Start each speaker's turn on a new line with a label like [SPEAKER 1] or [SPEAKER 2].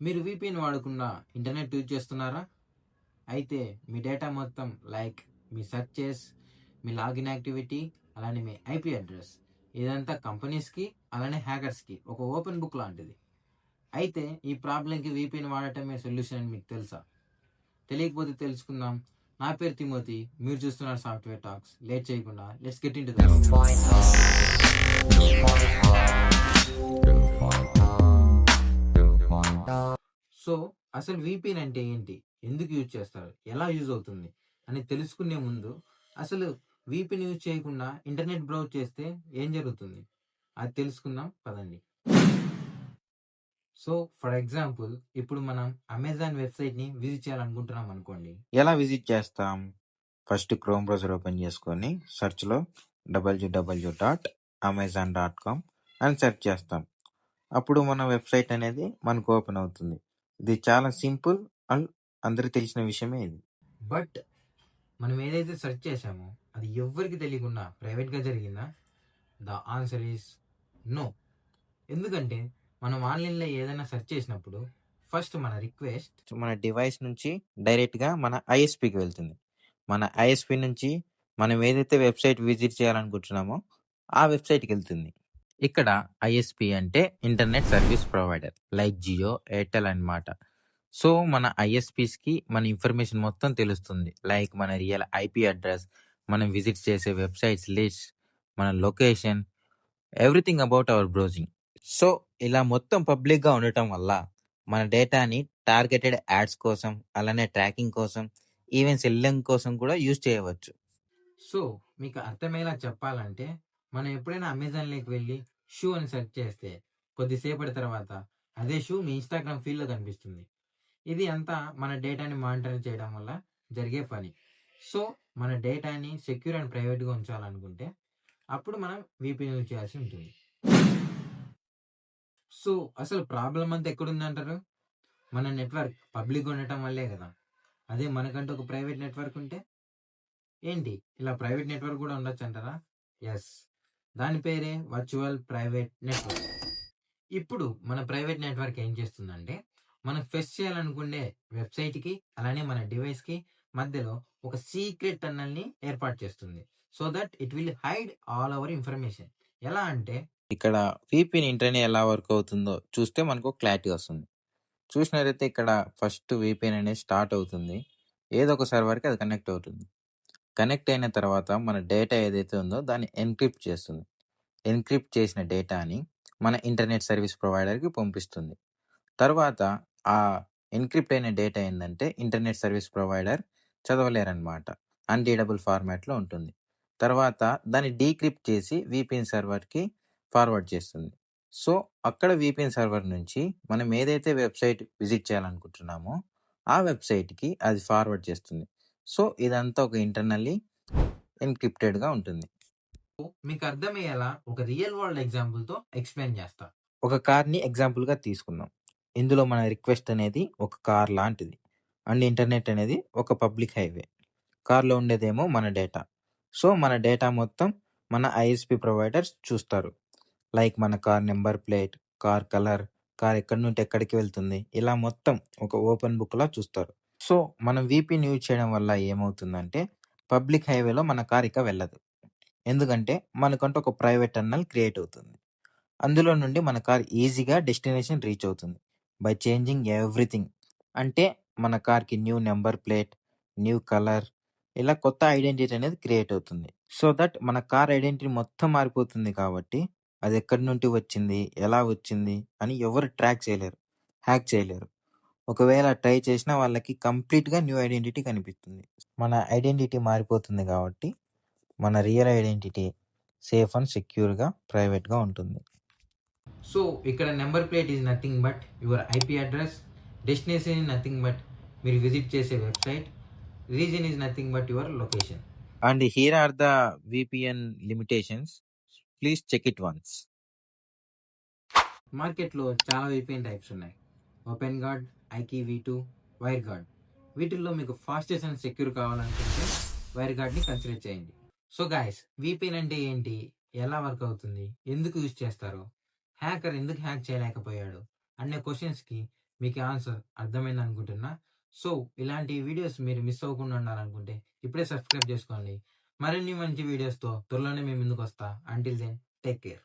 [SPEAKER 1] మీరు వీపీఎన్ వాడకుండా internet use చేస్తున్నారా? అయితే మీ డేటా మొత్తం లైక్ మీ సెర్చెస్, మీ లాగిన్ యాక్టివిటీ, అలానే మీ ఐపీ అడ్రస్ ఇదంతా కంపెనీస్‌కి, అలానే హ్యాకర్స్‌కి ఒక ఓపెన్ బుక్ లాంటిది. అయితే ఈ ప్రాబ్లమ్‌కి వీపీఎన్ వాడటమే సొల్యూషన్ అని మీకు తెలుసా? తెలియకపోతే తెలుసుకుందాం. నా పేరు తిమోతి. మీరు చూస్తున్నారు సాఫ్ట్‌వేర్ టాక్స్. లేట్ చేయకుండా let's get into the so, అసలు వీపీఎన్ అంటే ఏంటి? ఎందుకు యూజ్ చేస్తారు? ఎలా యూజ్ అవుతుంది? అని తెలుసుకునే ముందు అసలు వీపీఎన్ యూజ్ చేయకుండా ఇంటర్నెట్ బ్రౌజ్ చేస్తే ఏం జరుగుతుంది? అది తెలుసుకుందాం పదండి. సో, ఫర్ ఎగ్జాంపుల్ ఇప్పుడు మనం అమెజాన్ వెబ్‌సైట్‌ని విజిట్ చేయాలనుకుంటున్నాం అనుకోండి.
[SPEAKER 2] ఎలా విజిట్ చేస్తాం? ఫస్ట్ క్రోమ్ బ్రౌజర్ ఓపెన్ చేసుకొని సెర్చ్లో www.amazon.com అని సెర్చ్ చేస్తాం. అప్పుడు మన వెబ్సైట్ అనేది మనకు ఓపెన్ అవుతుంది. ఇది చాలా సింపుల్ అండ్ అందరికి తెలిసిన విషయమే ఇది.
[SPEAKER 1] బట్ మనం ఏదైతే సెర్చ్ చేశామో అది ఎవ్వరికీ తెలియకుండా ప్రైవేట్‌గా జరిగిందా? The answer is no. ఎందుకంటే మనం ఆన్‌లైన్‌లో ఏదైనా సెర్చ్ చేసినప్పుడు ఫస్ట్ మన రిక్వెస్ట్
[SPEAKER 2] మన డివైస్ నుంచి డైరెక్ట్గా మన ఐఎస్పికి వెళ్తుంది. మన ఐఎస్పి నుంచి మనం ఏదైతే వెబ్సైట్ విజిట్ చేయాలనుకుంటున్నామో ఆ వెబ్సైట్కి వెళ్తుంది. ఇక్కడ ఐఎస్పి అంటే internet service provider, like Jio, Airtel అన్నమాట. సో మన ఐఎస్పిస్కి మన ఇన్ఫర్మేషన్ మొత్తం తెలుస్తుంది, లైక్ మన రియల్ ఐపీ అడ్రస్, మనం విజిట్ చేసే వెబ్సైట్స్ లిస్ట్, మన location, everything about our browsing. So ఇలా మొత్తం పబ్లిక్గా ఉండటం వల్ల మన డేటాని టార్గెటెడ్ యాడ్స్ కోసం, అలానే ట్రాకింగ్ కోసం, ఈవెన్ సెల్లింగ్ కోసం కూడా యూజ్ చేయవచ్చు.
[SPEAKER 1] సో మీకు అర్థమయ్యేలా చెప్పాలంటే మనం ఎప్పుడైనా అమెజాన్‌లోకి వెళ్ళి షూ అని సెర్చ్ చేస్తే కొద్దిసేపటి తర్వాత అదే షూ మీ ఇన్‌స్టాగ్రామ్ ఫీడ్‌లో కనిపిస్తుంది. ఇది అంతా మన డేటాని మానిటర్ చేయడం వల్ల జరిగే పని. సో మన డేటాని సెక్యూర్ అండ్ ప్రైవేట్‌గా ఉంచాలనుకుంటే అప్పుడు మనం వీపీఎన్ యూజ్ చేయాల్సి ఉంటుంది. సో అసలు ప్రాబ్లమ్ అంతా ఎక్కడుందంటారు? మన నెట్వర్క్ పబ్లిక్‌గా ఉండటం వల్లే కదా! అదే మనకంటూ ఒక ప్రైవేట్ నెట్వర్క్ ఉంటే ఏంటి ఇలా ప్రైవేట్ నెట్వర్క్ కూడా ఉండొచ్చంటారా? యెస్. దాని పేరే వర్చువల్ ప్రైవేట్ నెట్వర్క్. ఇప్పుడు మన ప్రైవేట్ నెట్వర్క్ ఏం చేస్తుందంటే మనం ఫెచ్ చేయాలనుకునే వెబ్‌సైట్‌కి, అలానే మన డివైస్‌కి మధ్యలో ఒక సీక్రెట్ టన్నెల్‌ని ఏర్పాటు చేస్తుంది. So that it will hide all our information. ఎలా అంటే
[SPEAKER 2] ఇక్కడ VPN ఇంటర్నెట్ ఎలా వర్క్ అవుతుందో చూస్తే మనకు క్లారిటీ వస్తుంది. చూసినట్లయితే ఇక్కడ ఫస్ట్ VPN అనేది స్టార్ట్ అవుతుంది. ఏదో ఒక సర్వర్కి అది కనెక్ట్ అవుతుంది. కనెక్ట్ అయిన తర్వాత మన డేటా ఏదైతే ఉందో దాన్ని ఎన్క్రిప్ట్ చేస్తుంది. ఎన్క్రిప్ట్ చేసిన డేటాని మన ఇంటర్నెట్ సర్వీస్ ప్రొవైడర్కి పంపిస్తుంది. తర్వాత ఆ ఎన్క్రిప్ట్ అయిన డేటా ఏంటంటే ఇంటర్నెట్ సర్వీస్ ప్రొవైడర్ చదవలేరన్నమాట. అన్రీడబుల్ ఫార్మాట్లో ఉంటుంది. తర్వాత దాన్ని డీక్రిప్ట్ చేసి VPN సర్వర్కి ఫార్వర్డ్ చేస్తుంది. సో అక్కడ VPN సర్వర్ నుంచి మనం ఏదైతే వెబ్సైట్ విజిట్ చేయాలనుకుంటున్నామో ఆ వెబ్సైట్కి అది ఫార్వర్డ్ చేస్తుంది. సో ఇదంతా ఒక ఇంటర్నల్లీ ఎన్క్రిప్టెడ్గా ఉంటుంది.
[SPEAKER 1] మీకు అర్థమయ్యేలా ఒక రియల్ వరల్డ్ ఎగ్జాంపుల్‌తో ఎక్స్‌ప్లెయిన్ చేస్తా.
[SPEAKER 2] ఒక కార్ని ఎగ్జాంపుల్గా తీసుకుందాం. ఇందులో మన రిక్వెస్ట్ అనేది ఒక కార్ లాంటిది అండ్ ఇంటర్నెట్ అనేది ఒక పబ్లిక్ హైవే. కార్లో ఉండేదేమో మన డేటా. సో మన డేటా మొత్తం మన ఐఎస్పి ప్రొవైడర్స్ చూస్తారు. లైక్ మన car number plate, car colour, car ఎక్కడి నుండి ఎక్కడికి వెళ్తుంది, ఇలా మొత్తం ఒక ఓపెన్ బుక్లా చూస్తారు. సో మనం VPN యూజ్ చేయడం వల్ల ఏమవుతుందంటే పబ్లిక్ హైవేలో మన కార్ ఇక వెళ్ళదు. ఎందుకంటే మనకంటూ ఒక ప్రైవేట్ టన్నల్ క్రియేట్ అవుతుంది. అందులో నుండి మన కార్ ఈజీగా డెస్టినేషన్ రీచ్ అవుతుంది బై చేంజింగ్ ఎవ్రీథింగ్. అంటే మన కార్కి new number plate, new colour, ఇలా కొత్త ఐడెంటిటీ అనేది క్రియేట్ అవుతుంది. సో దట్ మన కార్ ఐడెంటిటీ మొత్తం మారిపోతుంది కాబట్టి అది ఎక్కడి నుండి వచ్చింది, ఎలా వచ్చింది అని ఎవరు ట్రాక్ చేయలేరు, హ్యాక్ చేయలేరు. ఒకవేళ ట్రై చేసినా వాళ్ళకి కంప్లీట్గా న్యూ ఐడెంటిటీ కనిపిస్తుంది. మన ఐడెంటిటీ మారిపోతుంది కాబట్టి మన రియల్ ఐడెంటిటీ సేఫ్ అండ్ సెక్యూర్గా ప్రైవేట్గా ఉంటుంది.
[SPEAKER 1] సో ఇక్కడ number plate is nothing but your IP address, destination is nothing but మీరు విజిట్ చేసే website, reason is nothing but your location.
[SPEAKER 2] And here are the VPN limitations. Please check it once.
[SPEAKER 1] మార్కెట్లో చాలా VPN types ఉన్నాయి. Open guard, IKE V2, WireGuard. వీటిల్లో మీకు fastest and secure కావాలనుకుంటే వైర్ గార్డ్ని కన్సిడర్ చేయండి. సో గాయస్, వీపీఎన్ అంటే ఏంటి, ఎలా వర్క్ అవుతుంది, ఎందుకు యూజ్ చేస్తారు, హ్యాకర్ ఎందుకు హ్యాక్ చేయలేకపోయాడు అనే క్వశ్చన్స్కి మీకు ఆన్సర్ అర్థమైంది అనుకుంటున్నా. సో, ఇలాంటి వీడియోస్ మీరు మిస్ అవ్వకుండా ఉండాలనుకుంటే ఇప్పుడే సబ్స్క్రైబ్ చేసుకోండి. మరిన్ని మంచి వీడియోస్‌తో త్వరలోనే మీ ముందుకొస్తా. Until then take care.